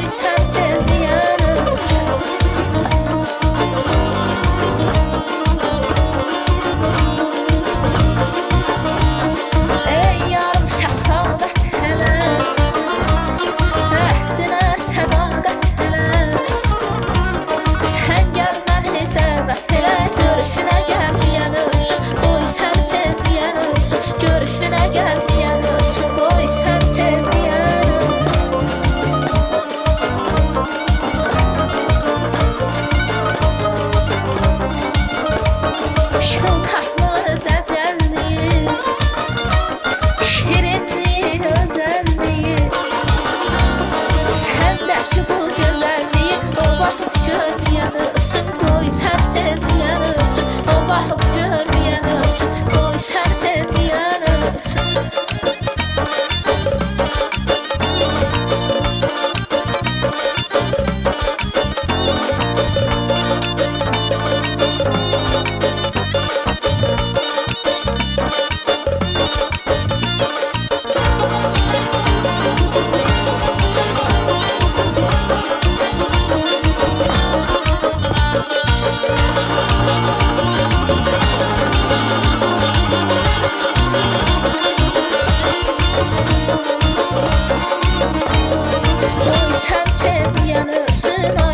sen sevdiyanısın. Ey yarım səxavət hələ, əhdinə sədaqət hələ. Sən gəl məni dəvət elə, görüşünə gəlməyən ölsün. Qoy sən sevdiyan ölsün, görüşünə gəlməyən ölsün. Qoy sən sevdiyan ölsün. Şıltaqlı dəcəlliyi, şirinliyi, özəlliyi. Səndəki bu gözəlliyi o baxıb görməyən ölsün. Qoy sən sevdiyan ölsün. O baxıb görməyən ölsün. Qoy sən sevdiyan ölsün. Qoy sən sevdiyan ölsün.